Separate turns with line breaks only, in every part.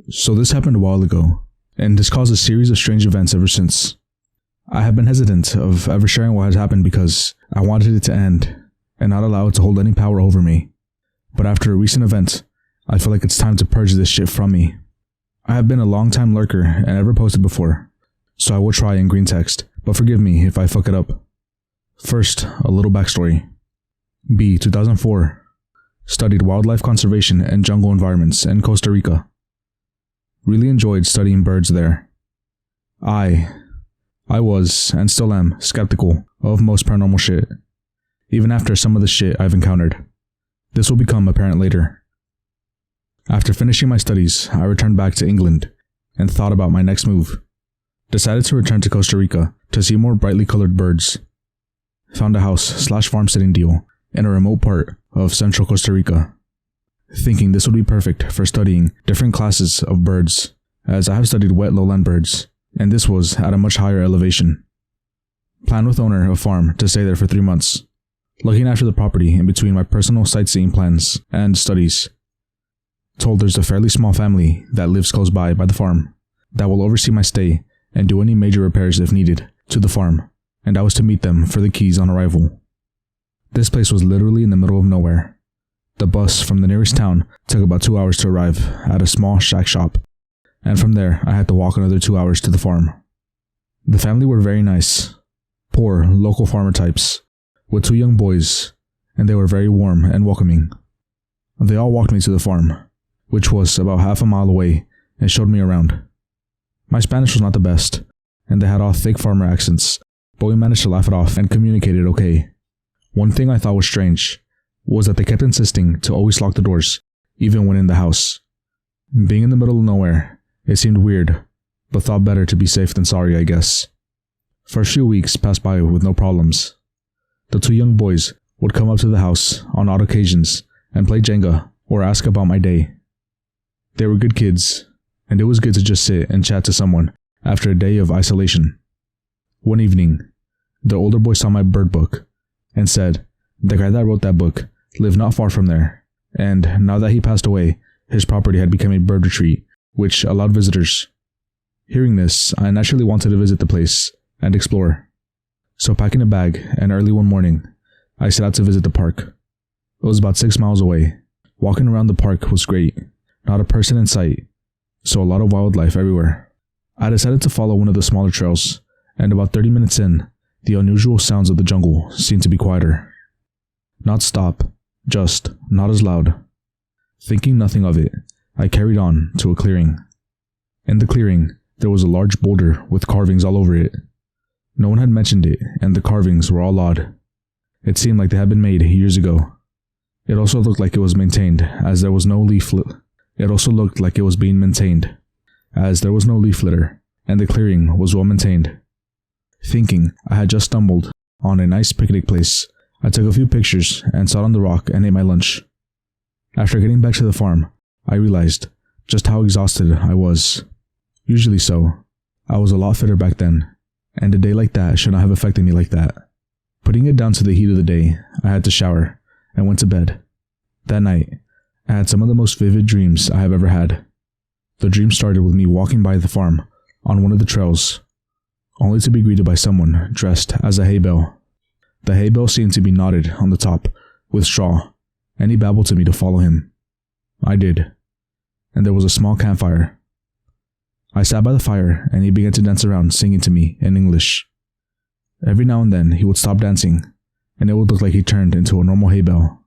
So this happened a while ago, and this caused a series of strange events ever since. I have been hesitant of ever sharing what had happened because I wanted it to end, and not allow it to hold any power over me. But after a recent event, I feel like it's time to purge this shit from me. I have been a long-time lurker and never posted before, so I will try in green text, but forgive me if I fuck it up. First, a little backstory. B. 2004. Studied wildlife conservation and jungle environments in Costa Rica. Really enjoyed studying birds there. I was, and still am, skeptical of most paranormal shit, even after some of the shit I've encountered. This will become apparent later. After finishing my studies, I returned back to England and thought about my next move. Decided to return to Costa Rica to see more brightly colored birds. Found a house/farm sitting deal in a remote part of central Costa Rica, thinking this would be perfect for studying different classes of birds, as I have studied wet lowland birds, and this was at a much higher elevation. Planned with owner of farm to stay there for 3 months, looking after the property in between my personal sightseeing plans and studies. Told there's a fairly small family that lives close by the farm that will oversee my stay and do any major repairs if needed to the farm, and I was to meet them for the keys on arrival. This place was literally in the middle of nowhere. The bus from the nearest town took about 2 hours to arrive at a small shack shop, and from there I had to walk another 2 hours to the farm. The family were very nice, poor local farmer types, with 2 young boys, and they were very warm and welcoming. They all walked me to the farm, which was about half a mile away, and showed me around. My Spanish was not the best, and they had all thick farmer accents, but we managed to laugh it off and communicated okay. One thing I thought was strange was that they kept insisting to always lock the doors, even when in the house. Being in the middle of nowhere, it seemed weird, but thought better to be safe than sorry, I guess. First few weeks passed by with no problems. The 2 young boys would come up to the house on odd occasions and play Jenga or ask about my day. They were good kids, and it was good to just sit and chat to someone after a day of isolation. One evening, the older boy saw my bird book and said the guy that wrote that book lived not far from there, and now that he passed away, his property had become a bird retreat, which allowed visitors. Hearing this, I naturally wanted to visit the place and explore. So packing a bag, and early one morning, I set out to visit the park. It was about 6 miles away. Walking around the park was great. Not a person in sight, so a lot of wildlife everywhere. I decided to follow one of the smaller trails, and about 30 minutes in, the unusual sounds of the jungle seemed to be quieter. Not stop, just not as loud. Thinking nothing of it, I carried on to a clearing. In the clearing, there was a large boulder with carvings all over it. No one had mentioned it, and the carvings were all odd. It seemed like they had been made years ago. It also looked like it was maintained, as there was no leaf litter, and the clearing was well maintained. Thinking I had just stumbled on a nice picnic place, I took a few pictures and sat on the rock and ate my lunch. After getting back to the farm, I realized just how exhausted I was. Usually so. I was a lot fitter back then, and a day like that should not have affected me like that. Putting it down to the heat of the day, I had to shower and went to bed. That night, I had some of the most vivid dreams I have ever had. The dream started with me walking by the farm on one of the trails, only to be greeted by someone dressed as a hay bale. The hay bale seemed to be knotted on the top with straw, and he babbled to me to follow him. I did, and there was a small campfire. I sat by the fire, and he began to dance around singing to me in English. Every now and then he would stop dancing, and it would look like he turned into a normal hay bale.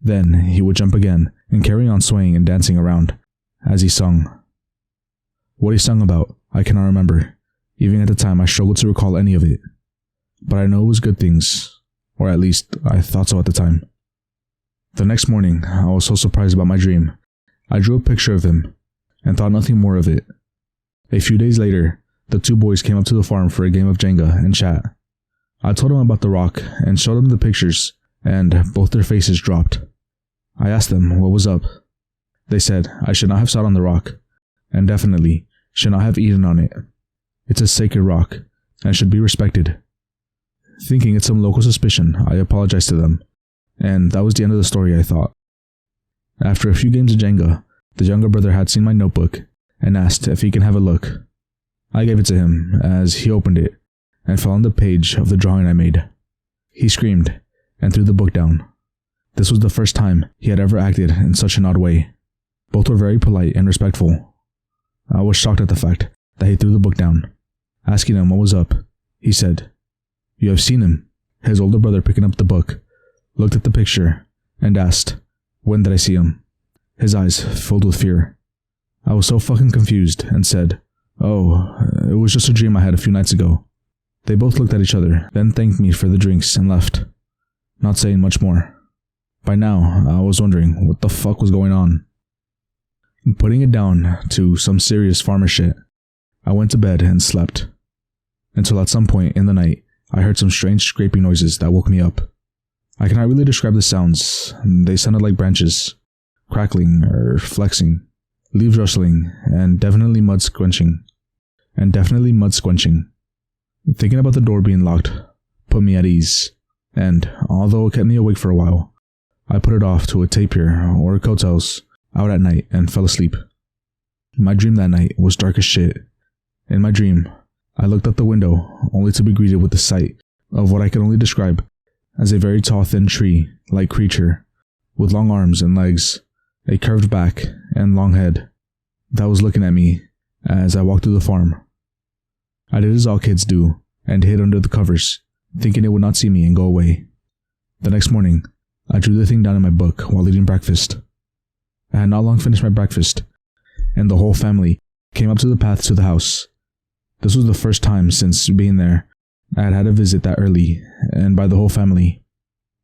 Then he would jump again and carry on swaying and dancing around as he sung. What he sung about, I cannot remember. Even at the time, I struggled to recall any of it. But I know it was good things, or at least I thought so at the time. The next morning, I was so surprised about my dream. I drew a picture of him and thought nothing more of it. A few days later, the 2 boys came up to the farm for a game of Jenga and chat. I told them about the rock and showed them the pictures, and both their faces dropped. I asked them what was up. They said I should not have sat on the rock, and definitely should not have eaten on it. It's a sacred rock, and should be respected. Thinking it's some local suspicion, I apologized to them, and that was the end of the story, I thought. After a few games of Jenga, the younger brother had seen my notebook and asked if he can have a look. I gave it to him as he opened it and fell on the page of the drawing I made. He screamed and threw the book down. This was the first time he had ever acted in such an odd way. Both were very polite and respectful. I was shocked at the fact that he threw the book down. Asking him what was up, he said, "You have seen him." His older brother, picking up the book, looked at the picture and asked, "When did I see him?" His eyes filled with fear. I was so fucking confused and said, "Oh, it was just a dream I had a few nights ago." They both looked at each other, then thanked me for the drinks and left, not saying much more. By now, I was wondering what the fuck was going on. Putting it down to some serious farmer shit, I went to bed and slept. Until at some point in the night, I heard some strange scraping noises that woke me up. I cannot really describe the sounds. They sounded like branches crackling or flexing, leaves rustling, and definitely mud squenching. Thinking about the door being locked put me at ease, and although it kept me awake for a while, I put it off to a tapir or coattails out at night and fell asleep. My dream that night was dark as shit. In my dream, I looked out the window only to be greeted with the sight of what I could only describe as a very tall, thin tree-like creature with long arms and legs, a curved back, and long head that was looking at me as I walked through the farm. I did as all kids do and hid under the covers, thinking it would not see me and go away. The next morning, I drew the thing down in my book while eating breakfast. I had not long finished my breakfast, and the whole family came up to the path to the house. This was the first time since being there I had had a visit that early, and by the whole family.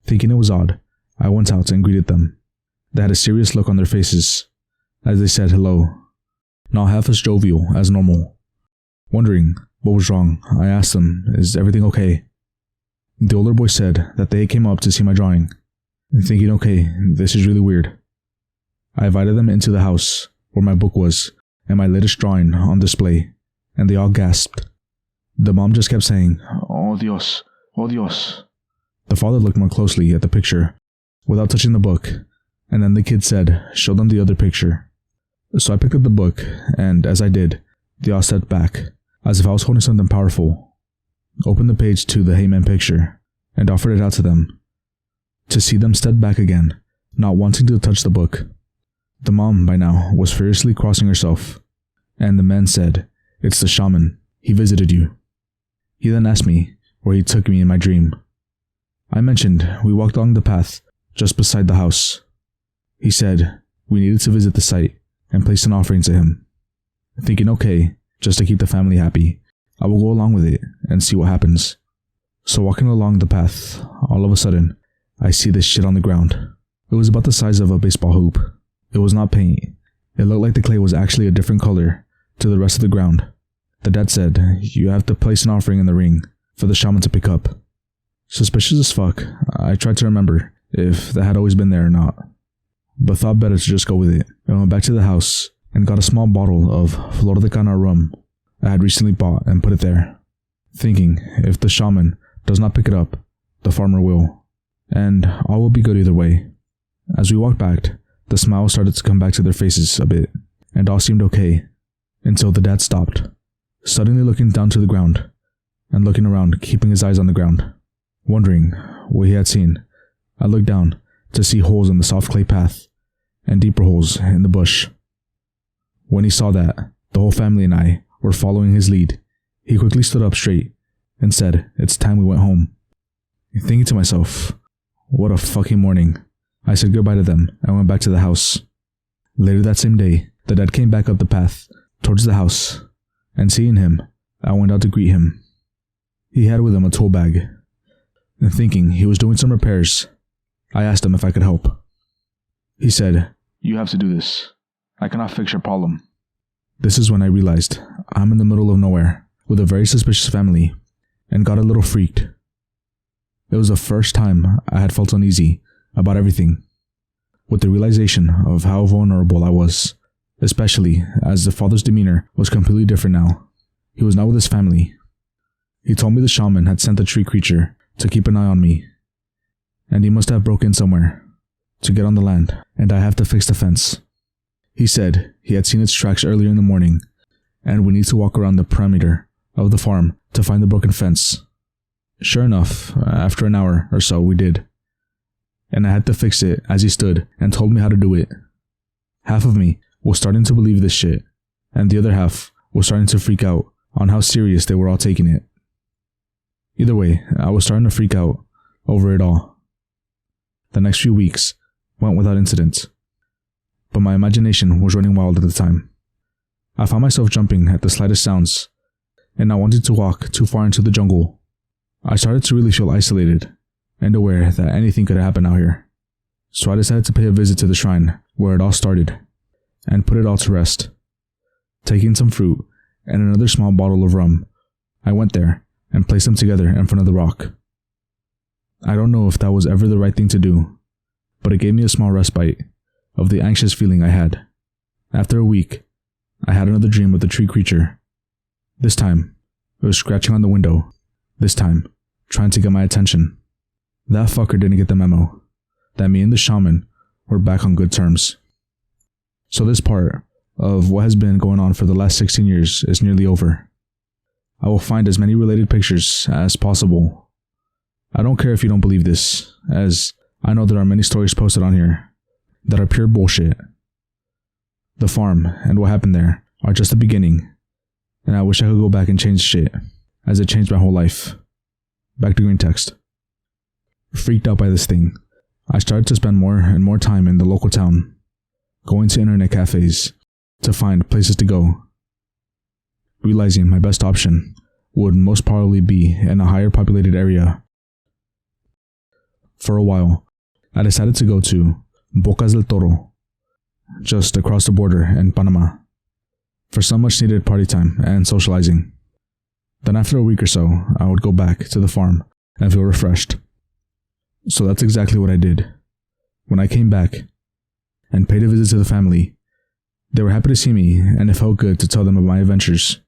Thinking it was odd, I went out and greeted them. They had a serious look on their faces as they said hello, not half as jovial as normal. Wondering what was wrong, I asked them, "Is everything okay?" The older boy said that they came up to see my drawing, thinking, "Okay, this is really weird." I invited them into the house where my book was and my latest drawing on display, and they all gasped. The mom just kept saying, "Oh Dios, oh Dios." The father looked more closely at the picture without touching the book, and then the kid said, "Show them the other picture." So I picked up the book, and as I did, they all stepped back, as if I was holding something powerful, opened the page to the Heyman picture, and offered it out to them. To see them step back again, not wanting to touch the book. The mom, by now, was furiously crossing herself, and the man said, "It's the shaman. He visited you." He then asked me where he took me in my dream. I mentioned we walked along the path just beside the house. He said we needed to visit the site and place an offering to him. Thinking, okay, just to keep the family happy, I will go along with it and see what happens. So walking along the path, all of a sudden, I see this shit on the ground. It was about the size of a baseball hoop. It was not paint. It looked like the clay was actually a different color to the rest of the ground. The dad said, "You have to place an offering in the ring for the shaman to pick up." Suspicious as fuck, I tried to remember if that had always been there or not, but thought better to just go with it, and went back to the house and got a small bottle of Flor de Cana rum I had recently bought and put it there, thinking if the shaman does not pick it up, the farmer will, and all will be good either way. As we walked back, the smiles started to come back to their faces a bit, and all seemed okay, until the dad stopped, suddenly looking down to the ground, and looking around, keeping his eyes on the ground. Wondering what he had seen, I looked down to see holes in the soft clay path, and deeper holes in the bush. When he saw that the whole family and I were following his lead, he quickly stood up straight, and said, "It's time we went home." Thinking to myself, what a fucking morning. I said goodbye to them and went back to the house. Later that same day, the dad came back up the path towards the house, and seeing him, I went out to greet him. He had with him a tool bag, and thinking he was doing some repairs, I asked him if I could help. He said, "You have to do this. I cannot fix your problem." This is when I realized I'm in the middle of nowhere with a very suspicious family, and got a little freaked. It was the first time I had felt uneasy about everything, with the realization of how vulnerable I was, especially as the father's demeanor was completely different now. He was not with his family. He told me the shaman had sent the tree creature to keep an eye on me, and he must have broken in somewhere to get on the land, and I have to fix the fence. He said he had seen its tracks earlier in the morning, and we need to walk around the perimeter of the farm to find the broken fence. Sure enough, after an hour or so we did, and I had to fix it as he stood and told me how to do it. Half of me was starting to believe this shit, and the other half was starting to freak out on how serious they were all taking it. Either way, I was starting to freak out over it all. The next few weeks went without incident, but my imagination was running wild at the time. I found myself jumping at the slightest sounds, and not wanting to walk too far into the jungle. I started to really feel isolated and aware that anything could happen out here. So I decided to pay a visit to the shrine where it all started, and put it all to rest. Taking some fruit and another small bottle of rum, I went there and placed them together in front of the rock. I don't know if that was ever the right thing to do, but it gave me a small respite of the anxious feeling I had. After a week, I had another dream of the tree creature. This time, it was scratching on the window, this time, trying to get my attention. That fucker didn't get the memo that me and the shaman were back on good terms. So this part of what has been going on for the last 16 years is nearly over. I will find as many related pictures as possible. I don't care if you don't believe this, as I know there are many stories posted on here that are pure bullshit. The farm and what happened there are just the beginning, and I wish I could go back and change shit, as it changed my whole life. Back to green text. Freaked out by this thing, I started to spend more and more time in the local town, going to internet cafes to find places to go, realizing my best option would most probably be in a higher populated area. For a while, I decided to go to Bocas del Toro, just across the border in Panama, for some much needed party time and socializing. Then after a week or so, I would go back to the farm and feel refreshed. So that's exactly what I did. When I came back and paid a visit to the family, they were happy to see me, and it felt good to tell them of my adventures.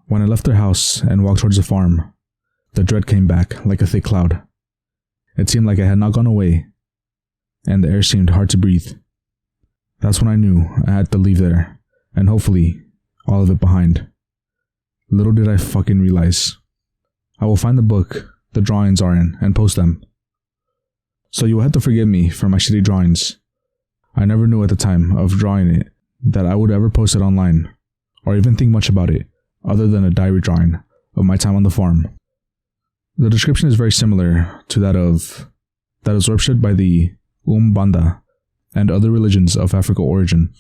When I left their house and walked towards the farm, the dread came back like a thick cloud. It seemed like I had not gone away, and the air seemed hard to breathe. That's when I knew I had to leave there, and hopefully, all of it behind. Little did I fucking realize. I will find the book the drawings are in and post them. So you will have to forgive me for my shitty drawings. I never knew at the time of drawing it that I would ever post it online, or even think much about it, other than a diary drawing of my time on the farm. The description is very similar to that absorbed by the Umbanda and other religions of African origin.